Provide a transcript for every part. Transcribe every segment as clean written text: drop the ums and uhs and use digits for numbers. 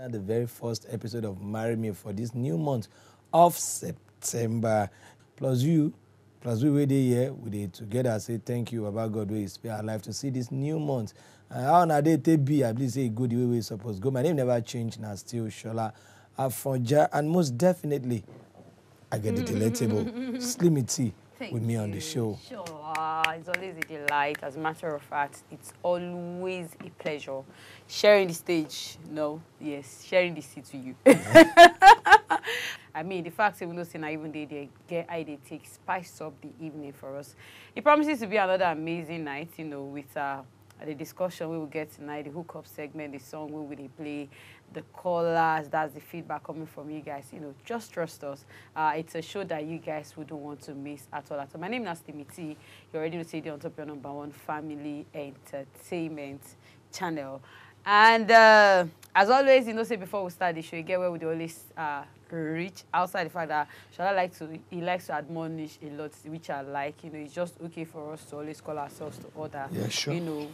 The very first episode of Marry Me for this new month of September. Plus we were here, we did together say thank you about God we spare our life to see this new month. How na day take be, I believe say good the way we supposed to go. My name never changed, now still Shola Afonja, and most definitely I get the delectable Slimmytee with me on the show. Sure, it's always a delight. As a matter of fact, it's always a pleasure sharing the stage. No, yes, sharing the seat with you. I mean, the fact that we know saying even they get how they take spice up the evening for us. It promises to be another amazing night, you know, with the discussion we will get tonight, the hookup segment, the song we will play, the callers, that's the feedback coming from you guys. You know, just trust us. It's a show that you guys wouldn't want to miss at all. So my name is Slimmytee. You're ready to see the on top of your #1 family entertainment channel. And as always, you know, say before we start the show, you get where we always reach outside the fact that Shola likes to admonish a lot, which I like. You know, it's just okay for us to always call ourselves to order. Yeah, sure. You know,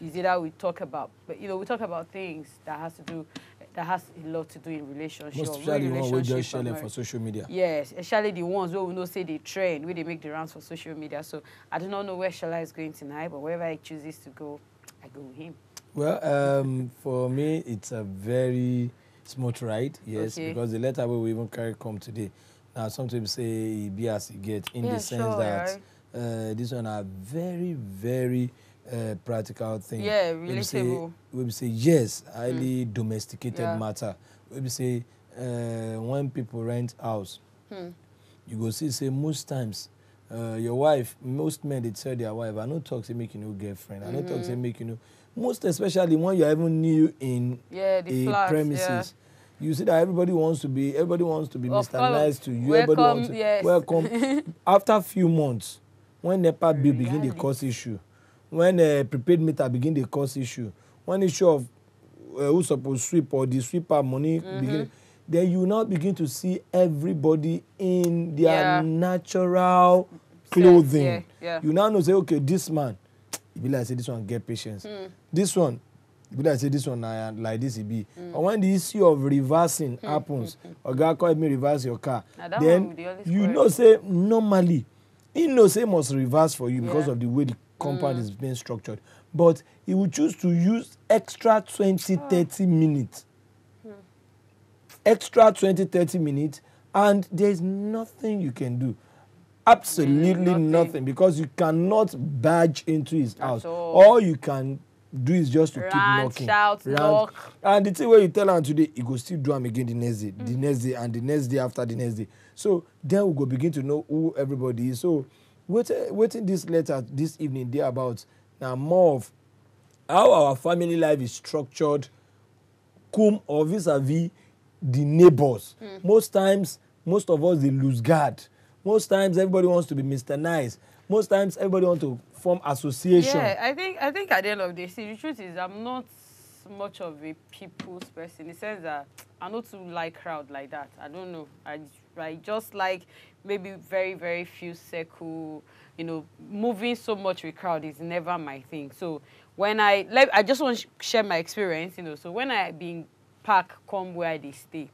is either we talk about, but you know, we talk about things that has a lot to do in relationships. Most especially the one we just share them for social media. Yes, especially the ones where we know say they trend, where they make the rounds for social media. So I do not know where Shola is going tonight, but wherever he chooses to go, I go with him. Well, for me, it's a very smooth ride, yes, okay. Because the letter we even carry come today. Now, sometimes say be as you get, in the sense sure, that this one are very, very practical thing. Yeah, relatable. We say yes, highly domesticated matter. We say when people rent house, you go see say most times your wife, most men they tell their wife, I no talk say make you no girlfriend. I no talk say make you no. Most especially when you're even new in a flats, premises, you see that everybody wants to be Mr. Nice to you. Welcome, everybody wants to welcome. After a few months, when NEPA bill begin the cause issue, when prepaid meter begin the cause issue, when issue of who's supposed to sweep or the sweeper money begin, then you now begin to see everybody in their natural clothing. You now know say okay, this man. It be like say this one get patience. This one, it be like say this one like this it be. But when the issue of reversing happens, or God call me reverse your car, then you know say normally, he know say must reverse for you because of the way the compound is being structured. But he will choose to use extra 20-30 minutes. Extra 20-30 minutes, and there's nothing you can do. Absolutely nothing, because you cannot barge into his house. All you can do is just to keep knocking. Shout, knock. And the thing where you tell him today, he go still do him again the next day, the next day, and the next day after the next day. So then we go begin to know who everybody is. So waiting this letter this evening, they about now more of how our family life is structured, cum or vis-a-vis the neighbors. Most times, most of us they lose guard. Most times, everybody wants to be Mr. Nice. Most times, everybody wants to form association. Yeah, I think at the end of the day, see, the truth is I'm not much of a people's person in the sense that I not too like crowd like that. I don't know. I just like maybe very, very few circle, you know, moving so much with crowd is never my thing. So when I just want to share my experience, you know, so when I being park come where they stay,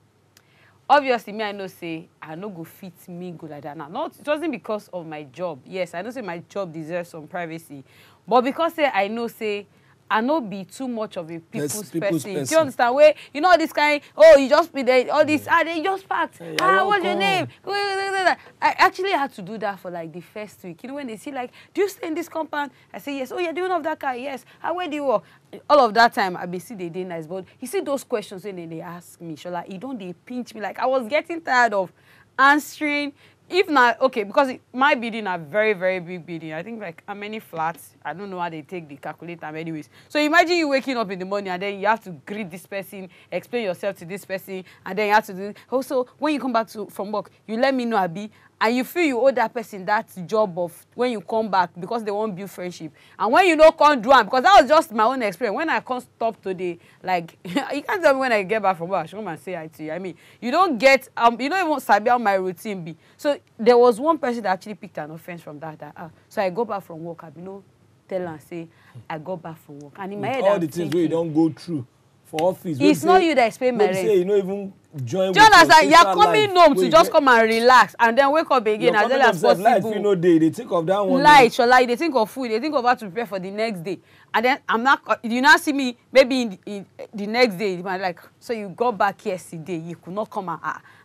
obviously, me, I know say I no go fit me go like that. Now, it wasn't because of my job. Yes, I know say my job deserves some privacy, but because say I know say I no be too much of a people's person. Do you understand? Where you know this kind? Oh, you just be there. All this. They just packed. Hey, what's your name? I actually had to do that for like the first week. You know when they see like, do you stay in this compound? I say yes. Oh, you're doing off that car? Yes. Where do you work? All of that time, I be see they day nice, but you see those questions when they ask me, Shola, you don't they pinch me like I was getting tired of answering. If not, okay, because my building are very, very big building. I think like how many flats? I don't know how they take the calculator anyways. So imagine you waking up in the morning and then you have to greet this person, explain yourself to this person, and then you have to do also when you come back from work, you let me know, Abi, and you feel you owe that person that job of when you come back because they won't build friendship. And when you know can't do it, because that was just my own experience. When I can't stop today, like you can't tell me when I get back from work, I should come and say hi to you. I mean, you don't get you don't even sabi how my routine be. So there was one person that actually picked an offense from that. So I go back from work, I be no tell and say I go back from work. And in my head, all the things where you don't go through for office. It's not you that is paying my rent. Say you know even join. Do you understand? You're coming home to just come and relax and then wake up again as well as possible. Life, you know, they think of that one. Light, Shola, they think of food, they think of how to prepare for the next day. And then I'm not, you now see me maybe in the next day, like, so you got back yesterday, you could not come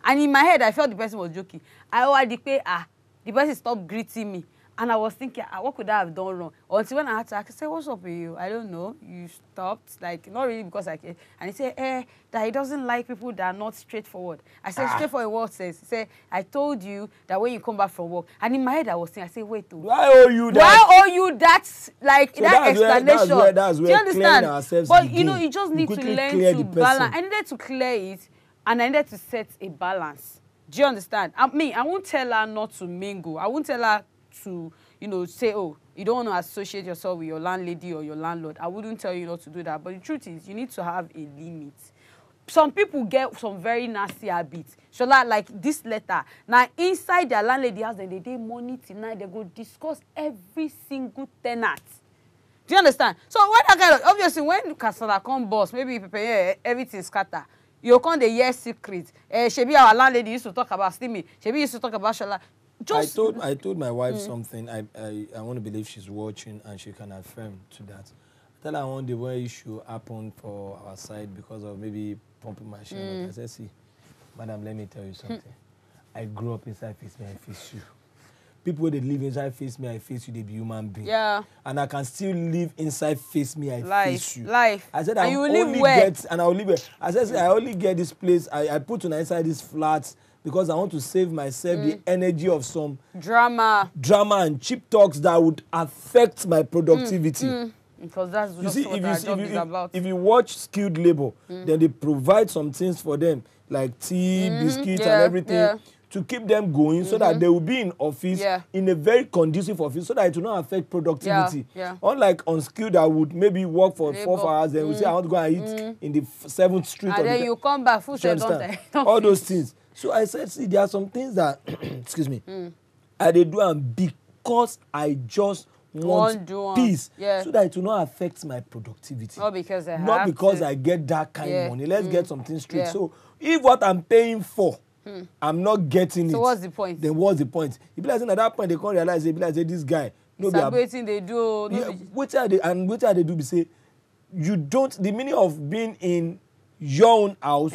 and in my head, I felt the person was joking. I already pay, the person stopped greeting me. And I was thinking, what could I have done wrong? Until when I had to ask, I said, what's up with you? I don't know. You stopped. Like, not really because I... And he said, that he doesn't like people that are not straighthtforward. I said, straightforward what sense? He said, I told you that when you come back from work. And in my head, I was thinking, I said, wait. Why owe you that? Why owe you that? Like, so that explanation. That's where do you understand? But, you know, you just need to learn to balance. I needed to clear it. And I needed to set a balance. Do you understand? I won't tell her not to mingle. I won't tell her to, you know, say, oh, you don't want to associate yourself with your landlady or your landlord. I wouldn't tell you not to do that. But the truth is, you need to have a limit. Some people get some very nasty habits. Shola, like this letter. Now, inside their landlady house, they day money tonight. They go discuss every single tenant. Do you understand? So when that kind of, obviously, when Kasala come boss, maybe prepare everything scatter. You come the year secret. Shebi our landlady used to talk about Slimmy. Shebi used to talk about Shola. I told my wife something. I want to believe she's watching and she can affirm to that. I tell her one day when issue happened for our side because of maybe pumping machine. Like I said, see, madam, let me tell you something. I grew up inside Face Me, I Face You. People that live inside Face Me, I Face You, they be human beings. Yeah. And I can still live inside Face Me, I Face You. Life. I said and I only get, and I will live it. I said I only get this place. I put on inside this flat because I want to save myself the energy of some drama and cheap talks that would affect my productivity. Because that's just what our job is about. If you watch skilled labor, then they provide some things for them, like tea, biscuits, and everything, to keep them going so that they will be in office in a very conducive office so that it will not affect productivity. Unlike unskilled that would maybe work for 4 hours and we say, I want to go and eat in the 7th street. And then you come back, food all those things. So I said, see, there are some things that, excuse me, I dey do and because I just want peace so that it will not affect my productivity. Not because I get that kind of money. Let's get something straight. So if what I'm paying for, I'm not getting it. So what's the point? Then what's the point? If like at that point they can't realize, they be like, say, this guy. No, they do. What are they do? Be say, you don't. The meaning of being in your own house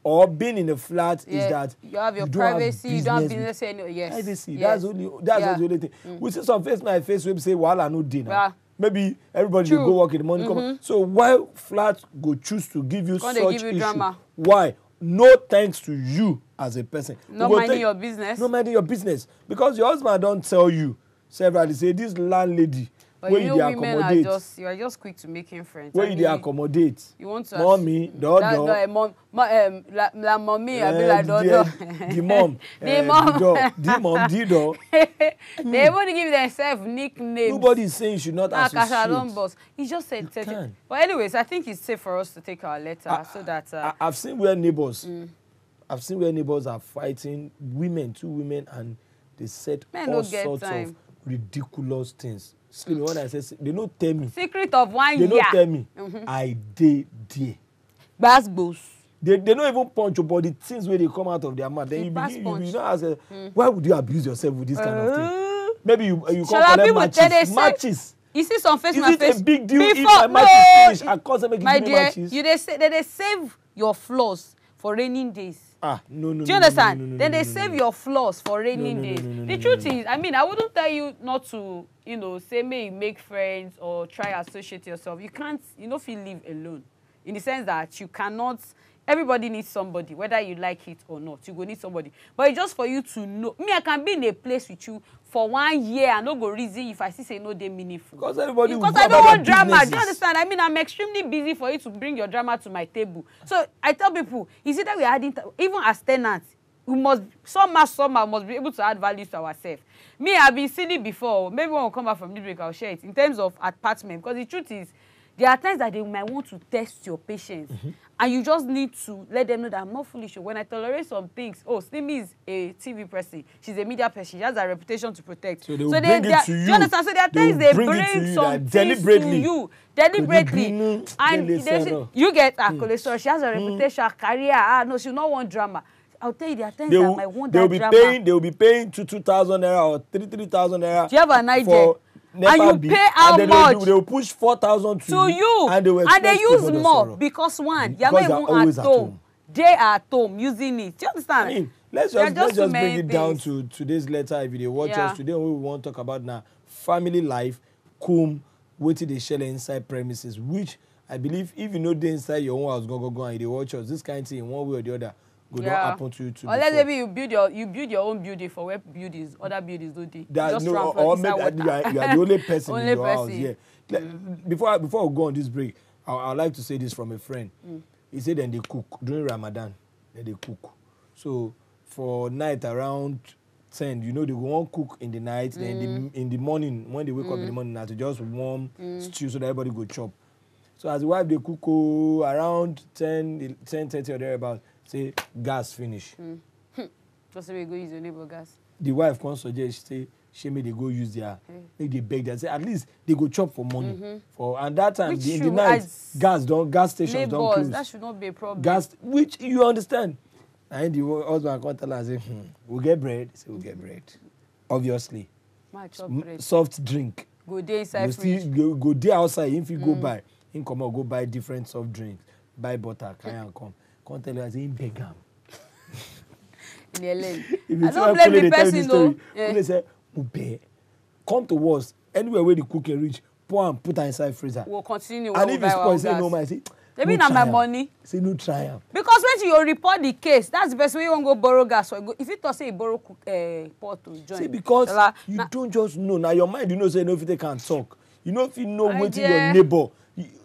or being in a flat is that you have your privacy, you don't have business anywhere. Yes. Privacy. That's the only thing. We see some face my face we say wahala no dey now. Maybe everybody will go work in the morning. Come so why flat go choose to give you such issue? Drama. Why? No thanks to you as a person. No minding your business. No minding your business. Because your husband don't tell you severally say this landlady. But you know, women are just quick to making friends. Where they accommodate. You want to mommy, dodo. La mommy, I be like dodo. The mom, the mom, dido. They want to give themselves nicknames. Nobody is saying you should not associate. Boss. He just said. But anyways, I think it's safe for us to take our letter so that. I've seen where neighbors. I've seen where neighbors are fighting two women, and they said all sorts of ridiculous things. Slimmy, when I say they don't tell me. Secret of 1 year. They don't tell me. I did there. Bass boss. They don't even punch you, but the things where they come out of their mouth. Then you don't ask, why would you abuse yourself with this kind of thing? Maybe you can't collect matches. You see some face my face. Is it a big deal if my match is finished? I can't make my you dear, matches. They save your flaws for raining days. No. Do you understand? No, then they save your flaws for raining days. The truth is, I mean, I wouldn't tell you not to, you know, say may you make friends or try associate yourself. You can't, you know, feel live alone. In the sense that you cannot, everybody needs somebody, whether you like it or not. You go need somebody. But it's just for you to know. Me, I can be in a place with you for 1 year and not go reason if I see say no, they meaningful. Because everybody because I don't want drama. Do you understand? I mean, I'm extremely busy for you to bring your drama to my table. So I tell people, is it that we are adding, even as tenants, we must somehow must be able to add value to ourselves. Me, I've been silly before. Maybe when we come back from this break, I'll share it in terms of apartment. Because the truth is, There are times that they might want to test your patience. And you just need to let them know that I'm not foolish. When I tolerate some things, Slimmy is a TV person. She's a media person. She has a reputation to protect. So they will bring it to you. Do you understand? So there are times they bring some things to you. Deliberately. And you get a cholesterol. She has a reputation, a career. No, she will not want drama. I'll tell you, there are times that might want that drama. They will be paying 2,000 naira or 3,000 naira. Do you have an idea? And you pay how much? They will push 4,000 to you. And they use more because you're not even at home. They are at home using it. Do you understand? I mean, let's just bring it down to today's letter. If you watch us today, we want to talk about now family life, waiting they share inside premises, which I believe if you know they inside your own house, go and they watch us, this kind of thing in one way or the other. Not happen to you too. Or let's maybe you build your own building for where buildings, other buildings do they. Or maybe you are the only person in your house. Yeah. Before we go on this break, I'd like to say this from a friend. He said then they cook during Ramadan. Then they cook. So for night around 10, they go on cook in the night. Then in the morning, when they wake up in the morning, now to just warm stew so that everybody go chop. So as the wife they cook around 10:30 or thereabouts. Say gas finish. Just say we go use your neighbor gas. The wife can suggest she may they go use their make they beg that say at least they go chop for money. And that time in the night gas stations don't close. That should not be a problem. Gas, which you understand. And the husband can tell her say, we'll get bread. Say we'll get bread. Obviously. Soft drink. Go there inside fridge. Go there outside. If you go buy, go buy different soft drinks. Buy butter, carry and come. Can't tell you as in begam. I don't blame the person though. They say, come to us. Anywhere where the cooking reach, pour and put her inside freezer. We'll continue. And if it's spoiled, say no, man. Say, maybe not my money. Say no try am. Because when you report the case, that's the best way you want to go borrow gas. Or if you thought say you borrow pot to join. See, because you don't just know. Now your mind, say no if they can't talk. You know if you know waiting your neighbor.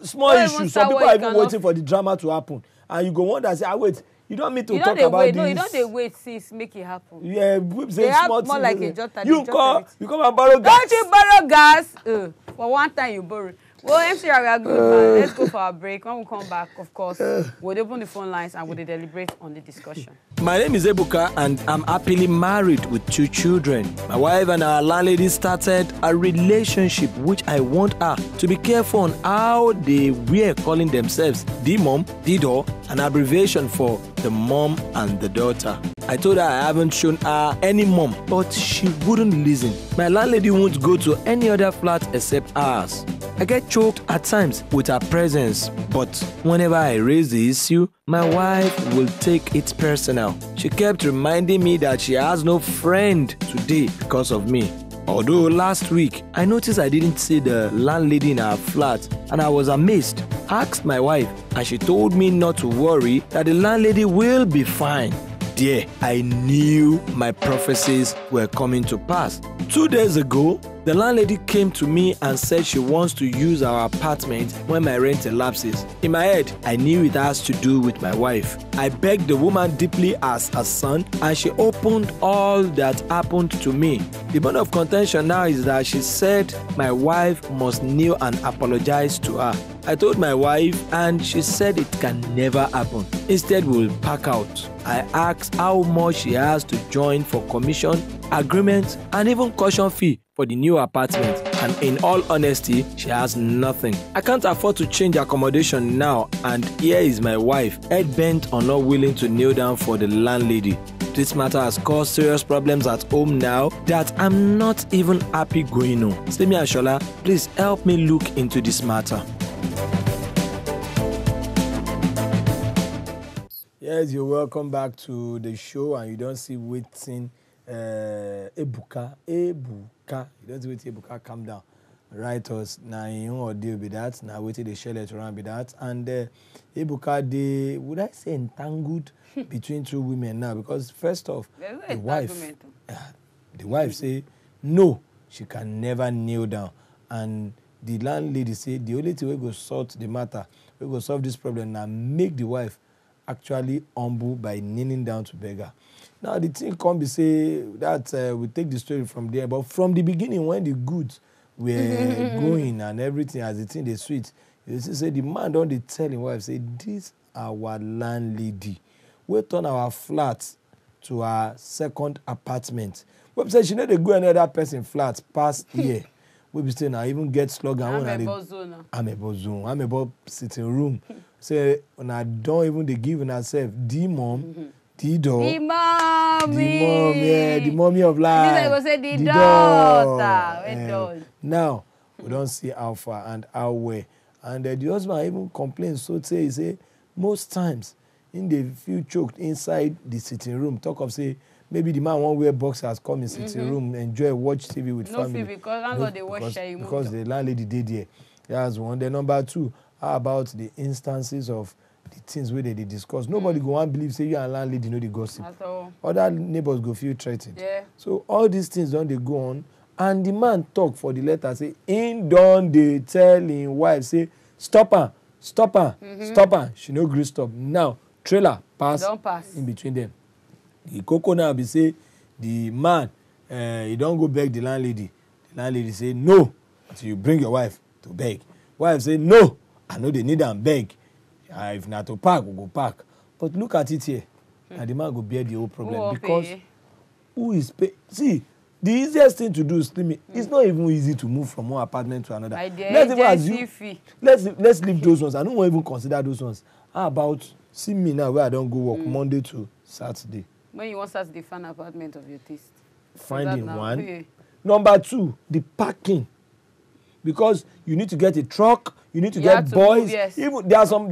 Small issues. Some people are even waiting for the drama to happen. And you go wonder, say, wait, you don't mean to talk about this. No, you don't wait, sis, make it happen. Yeah, they have more like a jota. You come and borrow gas. Don't you borrow gas? For one time you borrow. Well, MC, we are good, man. Let's go for a break. When we come back, of course, we'll open the phone lines and we'll deliberate on the discussion. My name is Ebuka and I'm happily married with 2 children. My wife and our landlady started a relationship which I want her to be careful on how they were calling themselves the mom, the door, an abbreviation for the mom and the daughter. I told her I haven't shown her any mom, but she wouldn't listen. My landlady won't go to any other flat except ours. I get choked at times with her presence, but whenever I raise the issue, my wife will take it personal. She kept reminding me that she has no friend today because of me. Although last week, I noticed I didn't see the landlady in our flat and I was amazed. I asked my wife and she told me not to worry, that the landlady will be fine. Dear, I knew my prophecies were coming to pass. 2 days ago, the landlady came to me and said she wants to use our apartment when my rent elapses. In my head, I knew it has to do with my wife. I begged the woman deeply as a son and she opened all that happened to me. The bone of contention now is that she said my wife must kneel and apologize to her. I told my wife and she said it can never happen. Instead, we'll pack out. I asked how much she has to join for commission, agreement, and even caution fee for the new apartment, and in all honesty, she has nothing. I can't afford to change accommodation now, and here is my wife, head bent on not willing to kneel down for the landlady. This matter has caused serious problems at home now that I'm not even happy going on. Slimmytee and Shola, please help me look into this matter. Yes, you're welcome back to the show, and you don't see waiting. Ebuka. You don't wait Ebuka calm down. Write us now you or deal with that. Now wait till they share it around with that. And Ebuka, they would I say entangled between 2 women now, because first off, the wife say no, she can never kneel down. And the landlady say the only thing we go sort the matter, we go solve this problem now, make the wife actually humble by kneeling down to beg her. Now, the thing can't be say that we take the story from there, but from the beginning, when the goods were going and everything, as the thing, they sweet, You see, say the man don't they tell him wife, say, this our landlady. We turn our flat to our second apartment. We say she know they go another person flat past here. We be saying, I even get slogan. I'm a bozo. I'm about sitting room. Say, when I don't even they give in herself, the mom, the dog. The mommy. The mommy of life. This I go say the daughter. Now, we don't see how far and how well. And the husband even complains, so say, most times, in the feel choked inside the sitting room, talk of say, maybe the man won't wear boxers, come in sitting room, enjoy, watch TV with family. Because the landlady did there. That's one. Then number two, how about the instances of the things where they discuss? Nobody go and believe, say you and landlady know the gossip. Other neighbors go feel threatened. Yeah. So all these things don't they go on. And the man talk for the letter, say, in don't they tell him wife, say, stop her. She no gree stop. Now, trailer pass in between them. The cocoa now be say, the man, he don't go beg the landlady. The landlady say, no, until you bring your wife to beg. Wife say, no, I know they need and beg. If not to park, we'll go park. But look at it here. And the man go bear the whole problem. Because who is pay? See, the easiest thing to do is it's not even easy to move from one apartment to another. Let's leave those ones. I don't want to even consider those ones. How about see me now where I don't go work Monday to Saturday? When you want Saturday, find an apartment of your taste. Finding one. Yeah. Number two, the parking. Because you need to get a truck, you need to get boys. Move, yes. Even there are some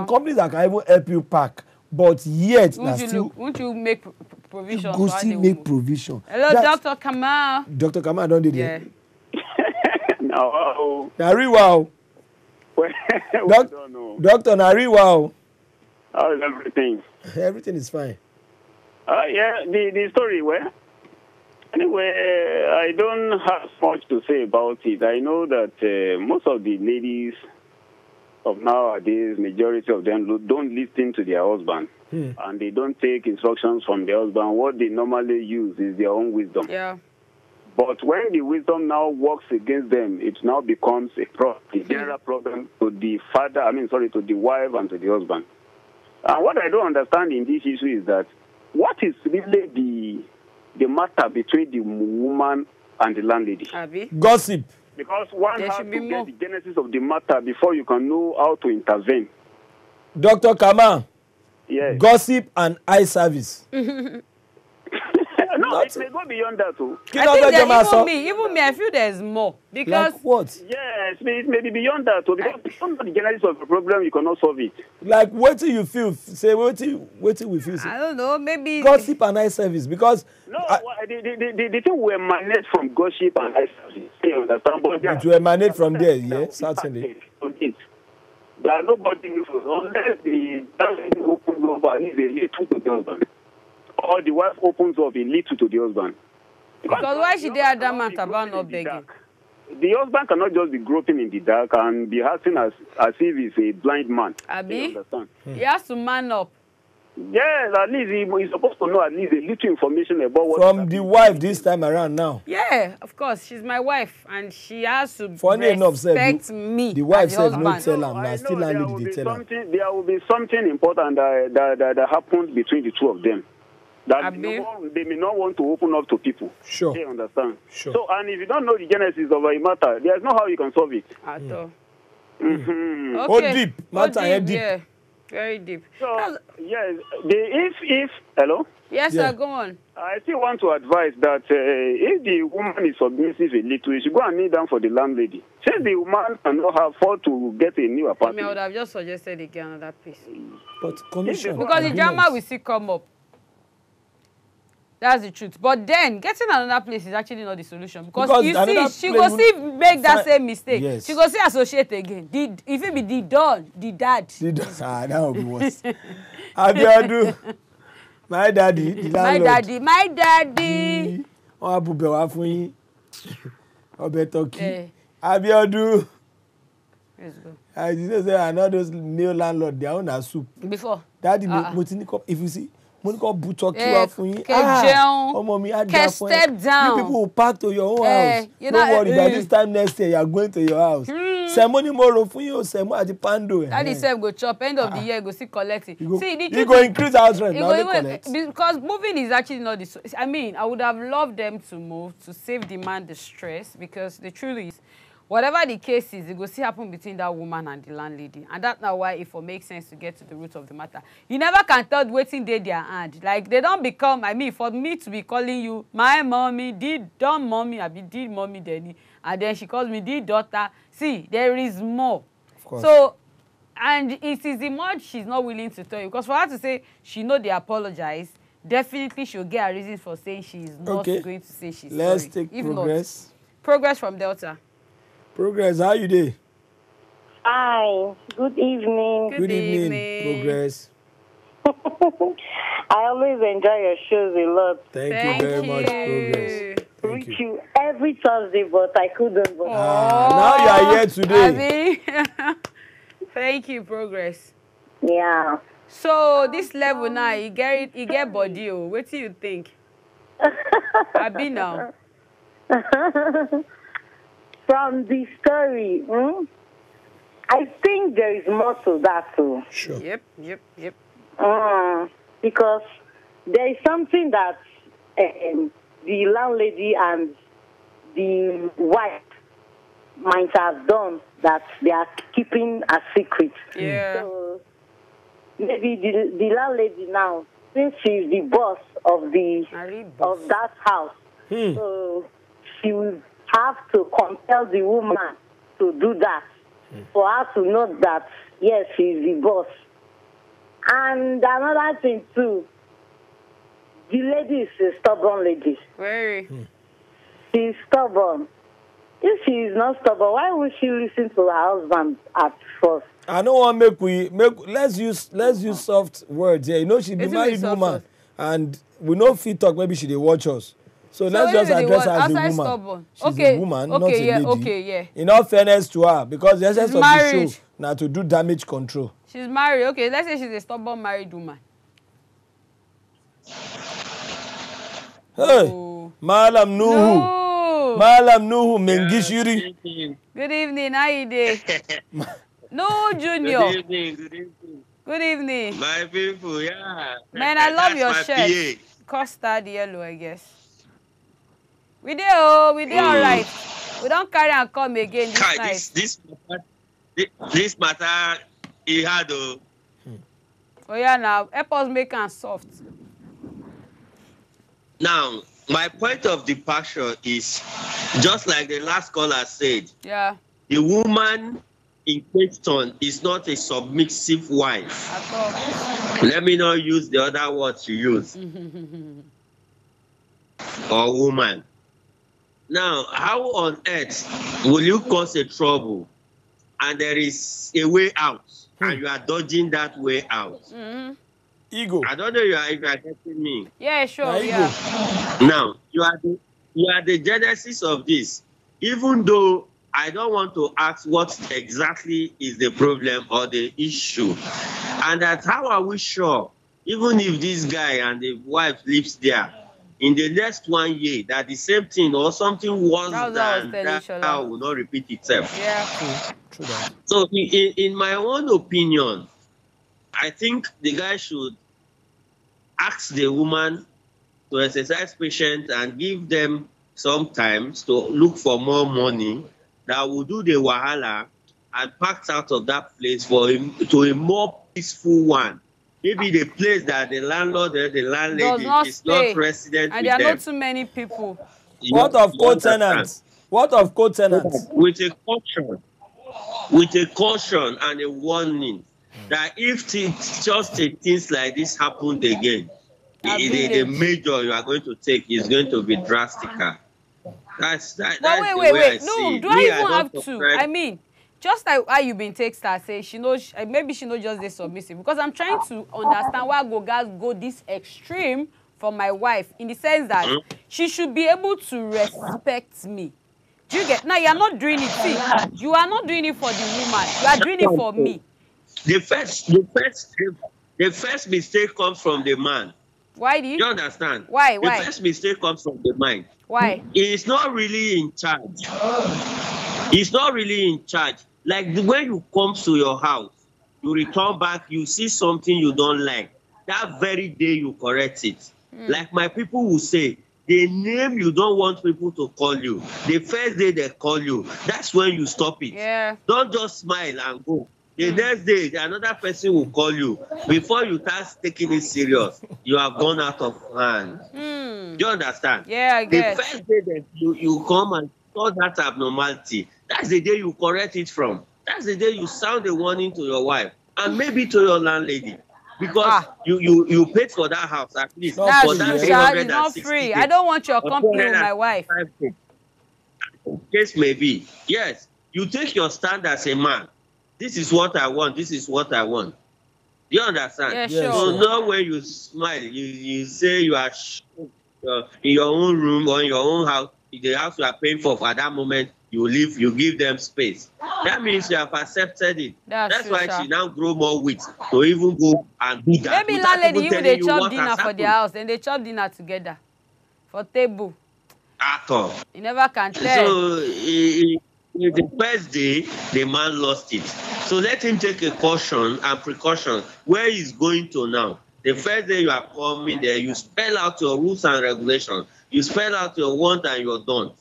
companies that can even help you park. But yet, won't you make provision? Go still make provision. Hello, Dr. Kamal. Dr. Kamal, don't do that. No. Nariwa. Doctor Nariwa. How is everything? Everything is fine. Yeah, the story, well, anyway, I don't have much to say about it. I know that most of the ladies of nowadays, majority of them don't listen to their husband. And they don't take instructions from their husband. What they normally use is their own wisdom. Yeah. But when the wisdom now works against them, it now becomes a general problem to the to the wife and to the husband. And what I don't understand in this issue is that what is really the matter between the woman and the landlady? Gossip. Because one has to get the genesis of the matter before you can know how to intervene. Dr. Kamal. Yes. Gossip and eye service. No, it may go beyond that too. I think that even me, I feel there's more. Because like what? Yes, it may be beyond that too. Because if you don't know the genesis of the problem, you cannot solve it. Like what do you feel? Say what do we feel? I don't know, maybe gossip and eye service. Because the thing will emanate from gossip and eye service. You understand? But it will emanate from there, yeah, certainly. That nobody unless the landlady opens up and is a little to the husband, or the wife opens up a little to the husband. Because why should they adamant about not begging? The husband cannot just be groping in the dark and be acting as if he's a blind man. Abi? You understand? He has to man up. Yes, at least he's supposed to know at least a little information about what. From the wife this time around now. Yeah, of course. She's my wife and she has to respect me. The wife says no tell him. Now still landlady they tell him. There will be something important that happens between the two of them. That they may not want to open up to people. Sure. They understand. Sure. So, and if you don't know the genesis of a matter, there's no how you can solve it. At all. Mm-hmm. Okay. Deep. Matter deep. Yeah. Very deep. So, yes, if hello? Yes, sir, go on. I still want to advise that if the woman is submissive a little, she go and kneel down for the landlady. Since the woman cannot afford to get a new apartment. I would have just suggested again another piece. But commission. Because the drama will still come up. That's the truth. But then, getting another place is actually not the solution. Because you see, she go see make that same mistake. Yes. She go see associate again. If it be the dad. That would be worse. Abiodun, my daddy, the landlord. My daddy. Oh, Abube wa fún yín. Obe turkey. Abiodun. Let's go. I just say I know those new landlord, their own are soup. Before. Daddy, if you see. Monica Butoki wa fún yín. Ọmọ mi á dá fún ẹ. You people will pack to your own house. Don't worry, by this time next year you are going to your house. Semo ni more fun you, semo at the pando. That is go chop. End of the year, go see collecting. See, the you go increase house rent. Because moving is actually not the. I mean, I would have loved them to move to save the man the stress, because the truth is, whatever the case is, it will still happen between that woman and the landlady. And that's not why it will make sense to get to the root of the matter. You never can tell waiting they their hand. Like, they don't become, I mean, for me to be calling you, my mommy, did dumb mommy, I be did mommy Denny, and then she calls me did daughter. See, there is more. Of course. So, and it is the much she's not willing to tell you. Because for her to say she know they apologize, definitely she'll get a reason for saying she's not going to say she's sorry. Let's take progress. Progress from Delta. Progress, how you doing? Hi, good evening. Good evening. Progress. I always enjoy your shows a lot. Thank you very much, Progress. Thank Reach you every Thursday, but I couldn't. But now you are here today. Thank you, Progress. Yeah. So this level now, you get body. What do you think? Abi now. From the story, I think there is more to that too. Sure. Yep. Because there is something that the landlady and the wife might have done that they are keeping a secret. Yeah. So maybe the landlady now, since she's the boss of that house, so she will have to compel the woman to do that for her to know that yes, she's the boss. And another thing too, the lady is a stubborn lady. Very. She's stubborn. If she is not stubborn, why would she listen to her husband at first? I don't want to let's use soft words here. You know, she's a married woman, and we know fit talk. Maybe she dey watch us. So let's just address her as a woman. Stubborn. She's a woman, not a lady. Yeah. In all fairness to her, because the essence of the show now to do damage control. She's married. Okay, let's say she's a stubborn married woman. Hey, Malam Nuhu. No. Malam Nuhu Mengishiri. Good evening. How you doing? No, Junior. Good evening. Good evening. Good evening. My people, yeah. Man, I love your shirt. Custard yellow, I guess. We did all right. We don't carry and come again this night. This matter, he had Oh yeah, now help us make it soft. Now, my point of departure is just like the last caller said. Yeah. The woman in question is not a submissive wife. At all. Let me not use the other word to use. Or woman. Now, how on earth will you cause a trouble and there is a way out and you are dodging that way out? Ego. I don't know if you are getting me. Yeah, sure. Yeah. Now, you are the genesis of this. Even though I don't want to ask what exactly is the problem or the issue. And that how are we sure, even if this guy and the wife lives there, in the next 1 year, that the same thing or something worse than that will not repeat itself. Yeah. True that. So, in my own opinion, I think the guy should ask the woman to exercise patience and give them some time to look for more money that will do the wahala and packed out of that place for him to a more peaceful one. Maybe the place that the landlord or the landlady is not resident and there are not too many people. What of co-tenants? What of co-tenants? With a caution and a warning that if just things like this happened again, the measure you are going to take is going to be drastic. That's wait. No, do I even have to? I mean, just like how you been text her say she knows, maybe she knows just this submissive, because I'm trying to understand why guys go this extreme for my wife in the sense that she should be able to respect me. Do you get? Now you are not doing it. See, you are not doing it for the woman. You are doing it for me. The first mistake comes from the man. Why do you understand? Why? The first mistake comes from the mind. Why? He is not really in charge. He's not really in charge. Like when you come to your house, you return back, you see something you don't like. That very day you correct it. Like my people will say, the name you don't want people to call you, the first day they call you, that's when you stop it. Yeah. Don't just smile and go. The next day, another person will call you. Before you start taking it serious, you have gone out of hand. Do you understand? Yeah, I The get. first day that you come and saw that abnormality, that's the day you correct it from. That's the day you sound a warning to your wife and maybe to your landlady. Because you paid for that house at least Not That's for free, that true, yeah. Sha. It's not 360 free. days I don't want your or company with my wife. 265 days. Case may be. Yes, you take your stand as a man. This is what I want. This is what I want. Do you understand? Yeah, Yeah, sure. So sure. now when you smile, you say you are in your own room or in your own house, the house you are paying for at that moment, you leave, you give them space. That means you have accepted it. That's That's true, why Sha. she now grow more wit to even go and do that Maybe without landlady, even you telling they you chop what dinner has for their happened house, then they chop dinner together for table. at all. You never can tell. So the first day, the man lost it. So let him take a caution and precaution where he's going to now. The first day you are coming there, you spell out your rules and regulations. You spell out your want and your don't.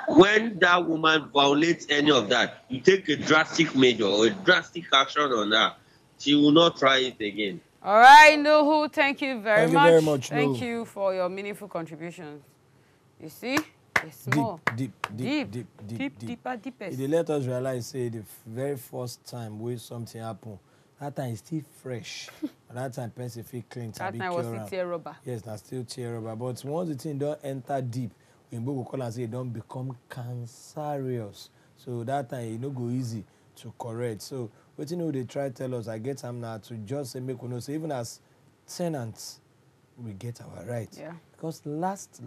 When that woman violates any of that, you take a drastic measure or a drastic action on her. She will not try it again. All right, Nuhu, thank you very Thank you much. very much, Thank Nuhu. you for your meaningful contributions. You see, it's Deep, small. deeper, deepest. They let us realize, say, the very first time when something happened, that time is still fresh. At that time, person feel clean. That time was still tear rubber. Yes, that's still tear rubber. But once the thing don't enter deep, when people call and say it don't become cancerous. So that time it no go easy to correct. So what you know they try to tell us, I get them now to just say make we know. So even as tenants, we get our right. Yeah. Because last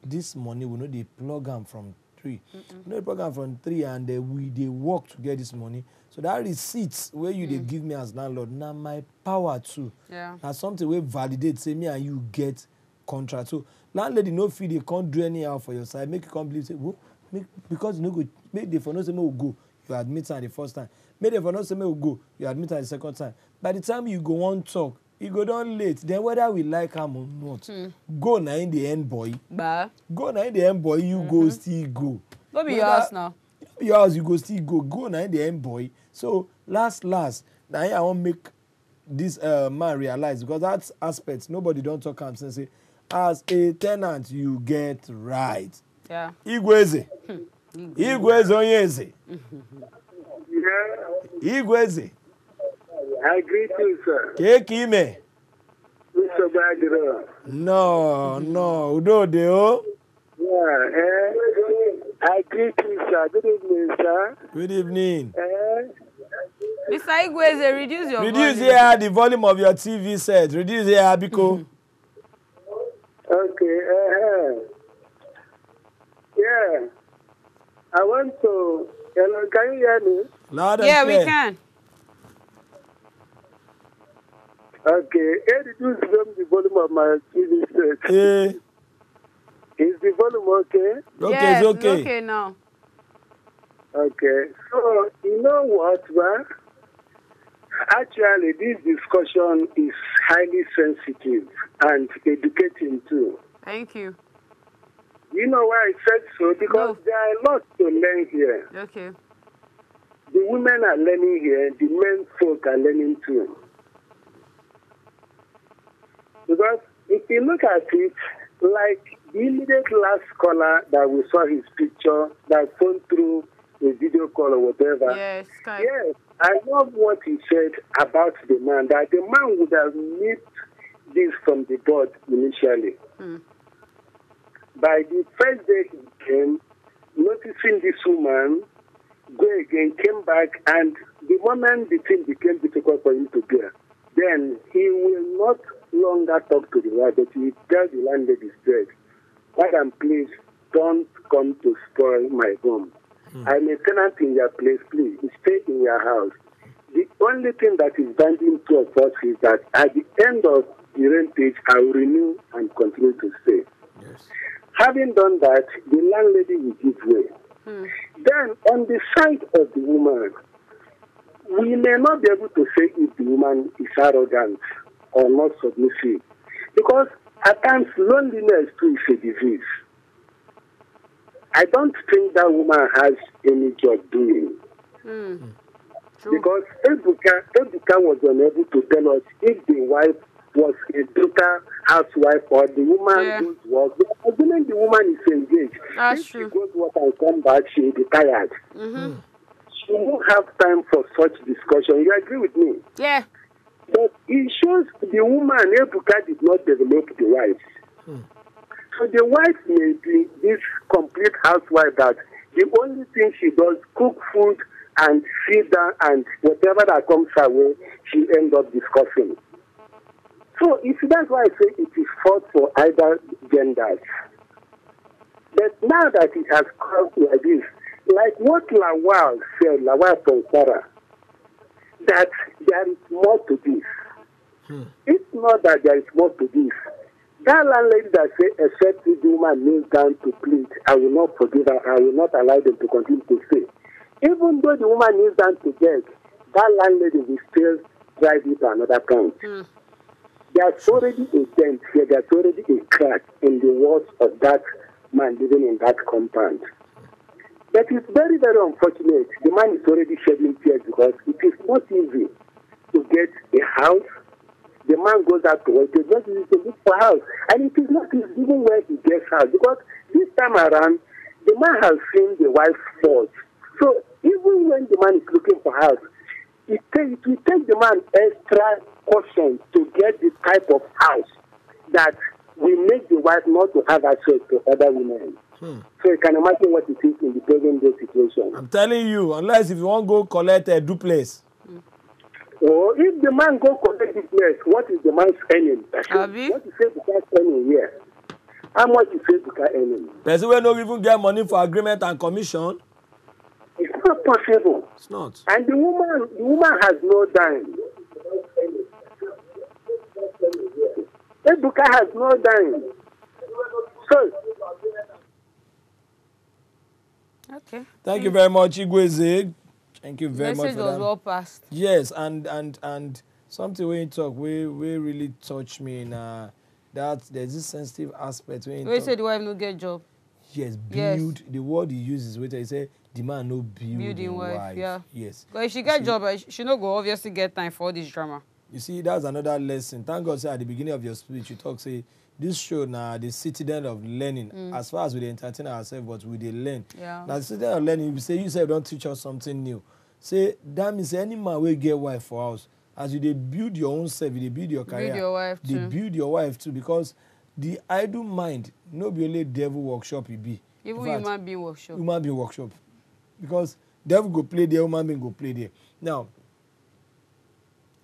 this money we know they plug them from 3. We know they plug them from 3 and they work to get this money. So that receipts where you they give me as landlord, now my power too. Yeah. Now something we validate, say me and you get contract. So landlady no fee, they can't do anyhow for your side. Make you come believe say, whoa, because you no go, make the for no say me will go. You admit her the first time. Make the for no say me will go. You admit her the second time. By the time you go on talk, you go down late. Then whether we like him or not, go now in the end, boy. Bah. Go now in the end, boy. You go still go. Go be yours now. Your house, you go still go. Go now in the end, boy. So last, now I want make this man realize, because that aspect nobody don't talk and say as a tenant you get right. Yeah. Igweze. Igweze onyeze. Igweze. I greet you, sir. Kekime. Mr. Badro. No, udo deo. Yeah, I greet you, sir. Good evening, sir. Good evening. Mr. Igweze, reduce your volume. Reduce here the volume of your TV set. Reduce here, Abiko. Okay. Yeah. I want to. Hello, can you hear me? Loud and Yeah, clear. we can. Okay. Reduce the volume of my TV set. Is the volume okay? Okay, Yes, it's okay. It's okay now. Okay. So, you know what, man? Actually, this discussion is highly sensitive and educating too. Thank you. You know why I said so? Because there are a lot to learn here. Okay. The women are learning here, the men folk are learning too. Because if you look at it, like the immediate last caller that we saw his picture, that phone through a video call or whatever. Yes, Skype. Yes, I love what he said about the man, that the man would have missed this from the board initially. By the first day he came, noticing this woman, go again, came back, and the moment the thing became difficult for him to bear, then he will not longer talk to the wife, but he will tell the landlady straight, "Madam, please don't come to spoil my home. I'm a tenant in your place, please stay in your house." The only thing that is binding two of us is that at the end of the rentage, I will renew and continue to stay. Yes. Having done that, the landlady will give way. Then, on the side of the woman, we may not be able to say if the woman is arrogant or not submissive. Because at times, loneliness too is a disease. I don't think that woman has any job doing. Because Ebuka was unable to tell us if the wife was a daughter housewife or the woman goes work. Assuming the woman is engaged, if she goes work and come back, she will be tired. She won't have time for such discussion. You agree with me? Yeah. But it shows the woman, Ebuka did not develop the wife. So the wife may be this complete housewife that the only thing she does, cook food and feed her, and whatever that comes her way, she ends up discussing. So that's why I say it is fault for either genders. But now that it has come like this, like what Lawal said, Lawal from Sarah, that there is more to this. It's not that there is more to this. That landlady that said, except the woman kneels down to plead, I will not forgive her, I will not allow them to continue to stay. Even though the woman kneels down to beg, that landlady will still drive it to another point. There's already a dent here, there's already a crack in the walls of that man living in that compound. But it's very, very unfortunate. The man is already shedding tears because it is not easy to get a house. The man goes out to work, it's not easy to look for a house. And it is not easy even when he gets house. Because this time around, the man has seen the wife's fault. So even when the man is looking for a house, it will take the man extra caution to get the type of house that will make the wife not to have access to other women. So you can imagine what it is in the present day situation. I'm telling you, unless if you want to go collect a duplex. So if the man go collect this place, what is the man's earning? What is Ebuka earning here? How much is Ebuka earning? Person will not even get money for agreement and commission. It's not possible. It's not. And the woman has no dime. Ebuka has no dime. So. Okay. Thank you very much, Igweze. Thank you very much for that. Message was well passed. Yes, and something when you talk, we really touch me in that there's this sensitive aspect when you say the wife no get job. Yes, build. The word he uses with he say the man no building wife. Yeah. Yes. But if she get job, she no go obviously get time for all this drama. You see, that's another lesson. Thank God, say at the beginning of your speech, you talk say this show now the citadel of learning. As far as we entertain ourselves, but we dey learn. Yeah. Now the citadel of learning, you say don't teach us something new. Say that means any man will get wife for us. As you they build your own self, you they build your career. Build your wife too. They build your wife too, because the idle mind no be only devil workshop it be. Even human being workshop. Human being workshop. Because devil go play there, human being go play there. Now,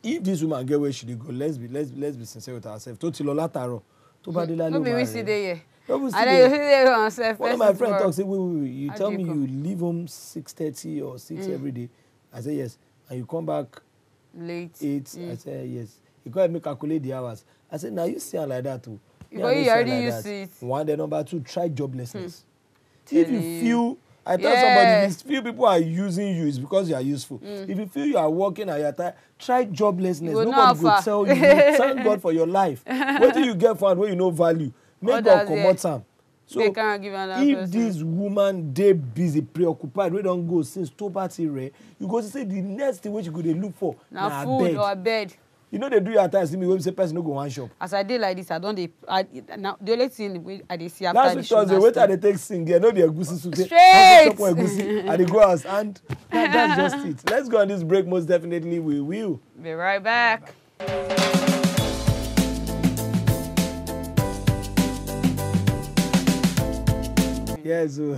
if this woman get where she dey go, let's be sincere with ourselves. To tilola taro. To badila no be we see there here. One of my friends talk say, wait. You tell me you leave home 6:30 or 6 every day. I say yes. And you come back late 8. I say yes. You go help me calculate the hours. I said, now you see her like that too. Because you already used it. One, then number 2, try joblessness. If you feel, I tell somebody, if few people are using you, it's because you are useful. If you feel you are working and you are tired, try joblessness. Nobody will tell you. Thank God for your life. What do you get for where you know value? Make God comot am. So if this woman dey busy, preoccupied, we don't go since 2:30, you go to say the next thing which you go dey look for na food or bed. You know they do your time see me when say person no go one shop. As I dey like this, I don't dey. Now the only thing I dey see after last the week show. Thursday, wait till they take sing there, no be egusi soup. Straight. And they go house and that's just it. Let's go on this break. Most definitely we will. Be right back. Yeah, so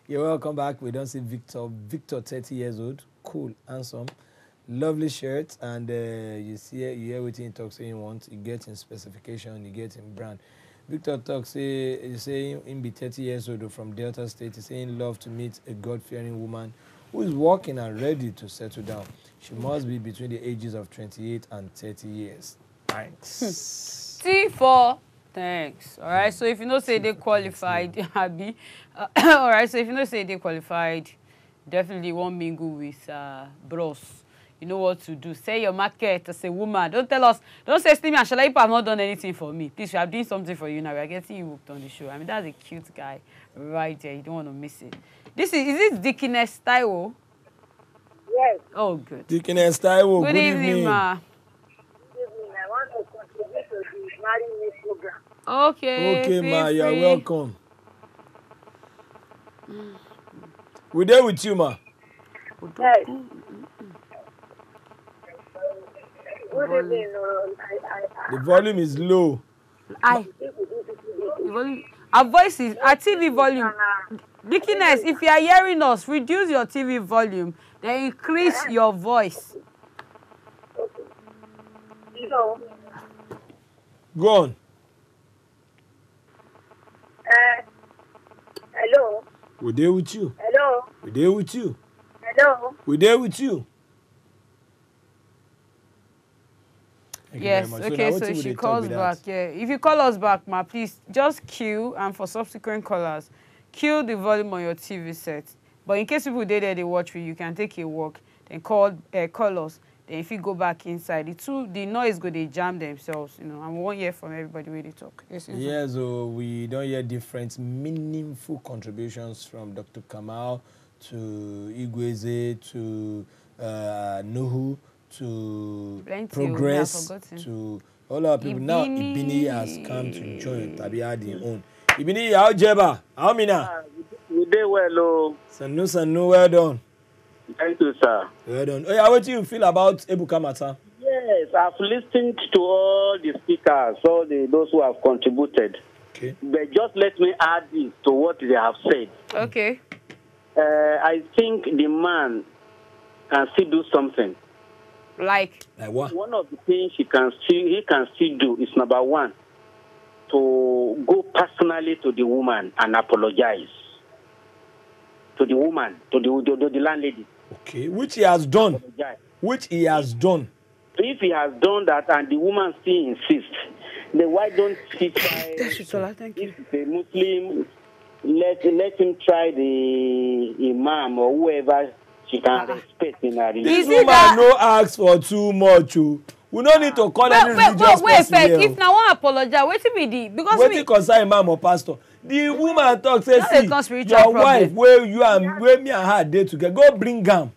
you're welcome back. We don't see Victor. Victor, 30 years old, cool, handsome, lovely shirt, and you hear what he talks. Say he wants, he gets in specification, he gets in brand. Victor talks. He say him be 30 years old from Delta State. He's saying love to meet a God-fearing woman who is working and ready to settle down. She must be between the ages of 28 and 30 years. Thanks. T4. Thanks. All right. So if you know say they qualified, Abby. All right. So if you know say they qualified, definitely won't mingle with bros. You know what to do. Say your market as a woman. Don't tell us, don't say Slimmy and Shola, if I've not done anything for me. Please, we are doing something for you now. We are getting you hooked on the show. I mean, that's a cute guy right there. You don't want to miss it. Is this Dickiness Taiwo? Yes. Oh, good. Dickiness Taiwo, good evening. Ma. Good evening. I want to contribute to the marrying me program. Okay, ma, you're welcome. We're there with you, ma. Yes. Good evening. The volume is low. Our voice is, our TV volume. Dickiness, if you are hearing us, reduce your TV volume, then increase your voice. Hello. Go on. Hello. We're there with you. Hello. We're there with you. Hello. We're there with you. Yes, okay, so she calls back. Yeah, if you call us back, ma, please just queue, and for subsequent callers, queue the volume on your TV set. But in case people there they watch you, you can take a walk, then call us. Then if you go back inside, the noise go they jam themselves, you know. And we won't hear from everybody when they talk. Yes, so we don't hear different meaningful contributions from Dr. Kamal to Igweze to Nuhu to Plenty, Progress to all our people. Now Ibini has come to join Tabiadi own. Ibini, how Jeba? How Mina? We did well, Sanu, well done. Thank you, sir. Well done. Oh, yeah, what do you feel about Ebuka Mata? Yes, I've listened to all the speakers, those who have contributed. Okay. But just let me add this to what they have said. Okay. I think the man can still do something. Like what? One of the things he can still do is, number one, to go personally to the woman and apologize. To the woman, to the landlady. Okay, which he has done. Apologize. Which he has done. If he has done that and the woman still insists, then why don't he try? If he's a Muslim, let him try the imam or whoever she can respect in her religion. This woman no ask for too much. We don't need to call any religious person here. If now one apologize, wait me the because wait concern imam or pastor. The woman talk say, see, your wife where me and her date together, go bring am.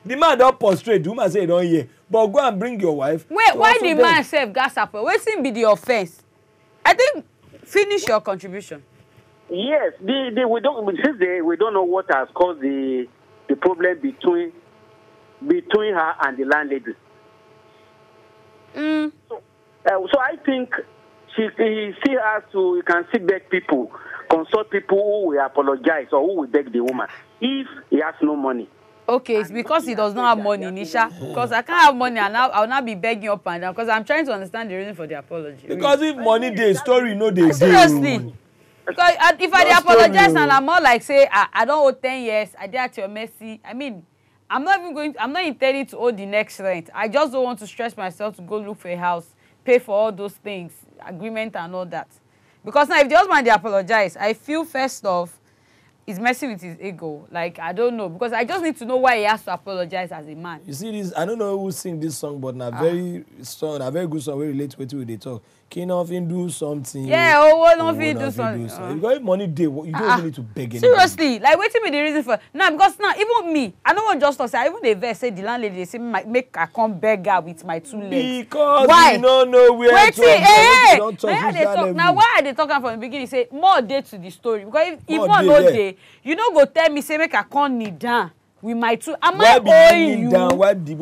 The man don't prostrate. The woman say don't hear, but go and bring your wife. Wait, why the man self gas up? Waiting be the offense. I think finish your contribution. Yes, we don't know what has caused the problem between her and the landlady. So I think he can still beg people, consult people who will apologize or who will beg the woman if he has no money. Okay, it's because he does not have money, Nisha. Because I can't have money and I'll not be begging up and down because I'm trying to understand the reason for the apology. Because if money dey, story no dey. Seriously. Because if I apologize and I'm more like say I don't owe 10 years, I did at your mercy. I mean, I'm not intending to owe the next rent. I just don't want to stress myself to go look for a house, pay for all those things, agreement and all that. Because now if the husband they apologize, I feel first off, he's messing with his ego. Like, I don't know. Because I just need to know why he has to apologize as a man. You see this, I don't know who sing this song, but a very good song, very relate with what they talk. Can nothing do something? Yeah, nothing do something. Because if money day, you don't even need to beg anybody. Seriously, like waiting me the reason for now because now even me, I don't want just to say even the verse say the landlady they say make I come beg her with my 2 legs. Because why? you don't know where to talk. Now why are they talking from the beginning? Say more day to the story because if one no day, you don't go tell me say make I come kneel down. With my 2, am I owing you? Why the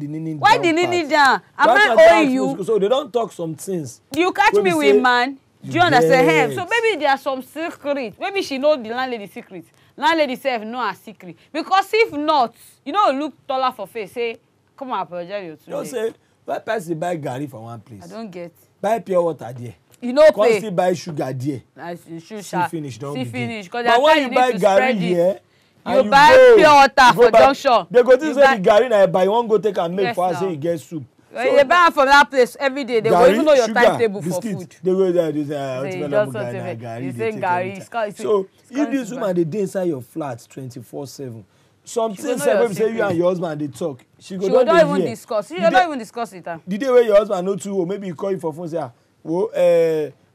kneeling down? Why the kneeling down? Am I owing you? So they don't talk some things. You catch me with man? Do you understand him? So maybe there are some secrets. Maybe she knows the landlady secret. Landlady self know her secret. Because if not, you know, look taller for face. Say, come on, apologize you don't say, why person buy garri for one place? I don't get. Buy pure water there. You know, pay. Still buy sugar there. See finish. Don't see finish. But when you buy garri here. You buy pure water for junction. They go to say the garri na buy one go take and make for us say you get soup. They buy from that place every day. They will even know your timetable for food. They go there do say garri. So if this woman dey inside your flat 24/7, something say when say you and your husband they talk, she go don't even discuss. She don't even discuss it. The day where your husband know too, or maybe he call you for phone say,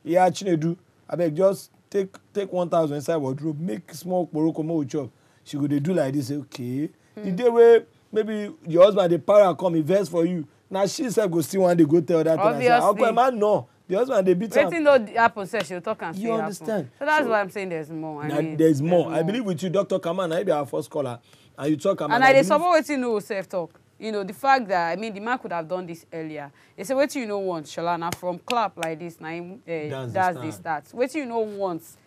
yeah, Chinedu, I beg just take 1,000 inside wardrobe, make small poroko mo chop. She go they do like this, say, okay. The day where maybe your husband the para come invest for you. Now she said go see one day go tell that thing. How come man no? The husband they beat him. Waiting no happen, say she'll talk and say you understand? So that's why I'm saying there's more. There's more. I believe with you, Dr. Kaman, I be our first caller, and you talk. And I support waiting no self-talk. You know, the fact that, I mean, the man could have done this earlier. They say, wait till you know once, Shola, now from clap like this, now that's the start. Wait till you know once.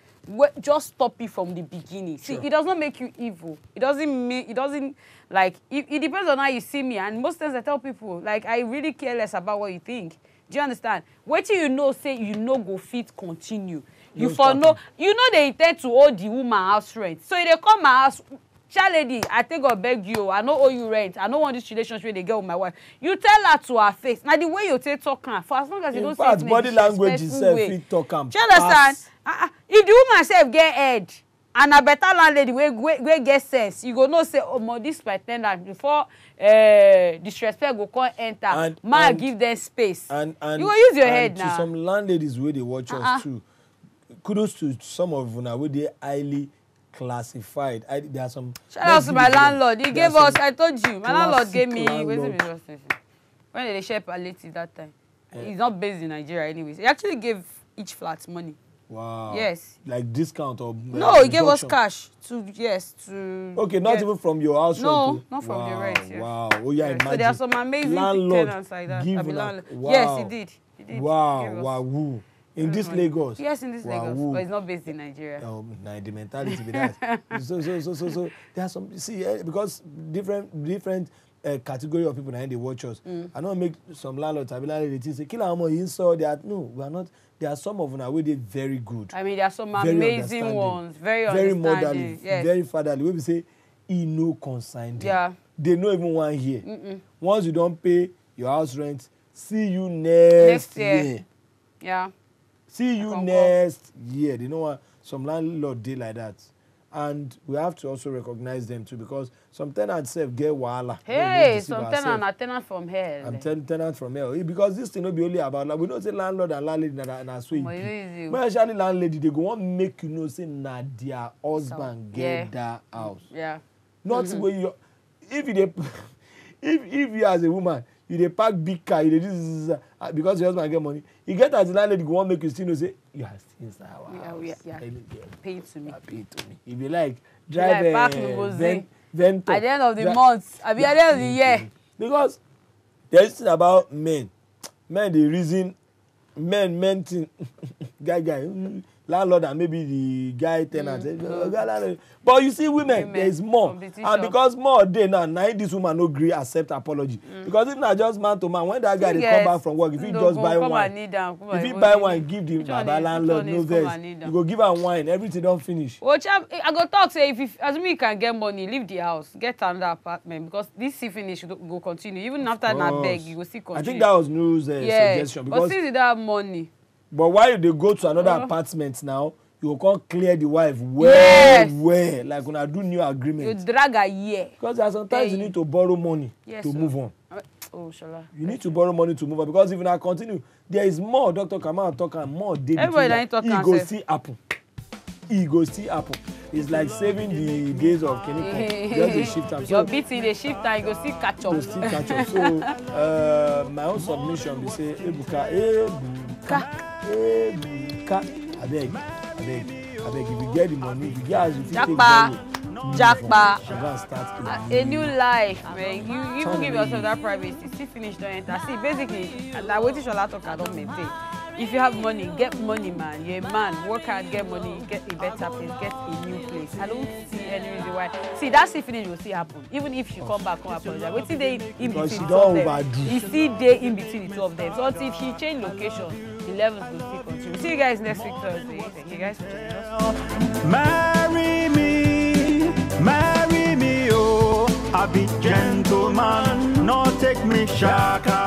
Just stop it from the beginning. Sure. See, it does not make you evil. It doesn't, like, it depends on how you see me. And most times I tell people, like, I really care less about what you think. Do you understand? Wait till you know, say, you know, go fit continue. You know they intend to owe the woman house rent. So if they come my house, child lady, I think I beg you, I don't owe you rent. I don't want this relationship where they get with my wife. You tell her to her face. Now the way you take talk her, for as long as you don't say it in a body language itself, fit talk her. Do you understand? If the woman self get head, and a better landlady we get sense, you go know say, oh my, this my tenant before disrespect go come enter. And give them space. And you go use your head now. To some landladies where they watch us too. Kudos to some of them where they highly classified. There are some. Shout out to my landlord. He gave us. I told you, my landlord gave me. When they share palliative that time, he's not based in Nigeria, anyways. He actually gave each flat money. Wow. Yes. Like discount or no, he gave us cash to okay, not even from your house rent. No, not from the rent. Yes. Wow. Oh yeah, imagine. So there are some amazing tenants like that. Wow. Yes, he did. Wow. In this Lagos. Yes, in this Lagos, but it's not based in Nigeria. Oh, the mentality be that. So there are some. See, because different category of people now they watch us. I don't make some landlords. I be like they say, "Kill our money inside." They are no, we are not. There are some of them where they very good. I mean, there are some amazing ones, very motherly, very fatherly. We say, "He no consign." Yeah. They know even one here. Once you don't pay your house rent, see you next year. Yeah. See you next year. They know what some landlord did like that. And we have to also recognize them too, because some tenants get wahala. Hey, some tenants are tenants from hell. I'm tenants from hell. Because this thing not be only about, like, we don't say landlord and landlady and so easy. When actually landlady, they go want make you know say na their husband get that house. Yeah. Not where you, if you as a woman, you dey pack big car, you dey because your husband get money. You get as a landlady, go want make you still know say you are still inside our house. Yeah. Pay to me. If you like drive Vento. At the end of the month, at the end of the year. Because there's thing about men. Men they reason men thing guy. Landlord and maybe the guy tenant. But you see women there is more. And because more day now this woman no agree accept apology. Because if not just man to man, when that guy they come back from work, if he just buy wine, if he buy wine, give the baba landlord no vex, you go give her wine, everything don't finish. Well, I go talk say if assuming you can get money, leave the house, get another apartment, because this finish go continue. Even after that beg, you go still continue. I think that was news suggestion. Because but since you don't have money. But while they go to another apartment now, you will come clear the wife well, like when I do new agreement. You drag a year. Because there are sometimes you need to borrow money to move on. Oh, Shola. You need to borrow money to move on, because if you not continue, there is more. Dr. Kamal talk and more. Everybody ain't talking. He go see apple. It's like saving the days of Kenny. Just a shift time. You're beating the shift time, you go see catch up. So my own submission, we say Ebuka. Abeg. If you get the money, if you get as you take Jackpa. A new life, man. You even give yourself that privacy. See, finish, don't enter. See, basically, that waiting Shola talk, I don't maintain. If you have money, get money, man. You're a man. Work hard, get money, get a better place, get a new place. I don't see any reason why. See, that finish will still happen. Even if she come back, come apologize. Wait till they in between the two of them. You see they in between the two of them. So until she change location, the levels will still continue. See you guys next week Thursday. Thank you guys for joining us. Marry me, oh, I be gentleman, not take me shaka.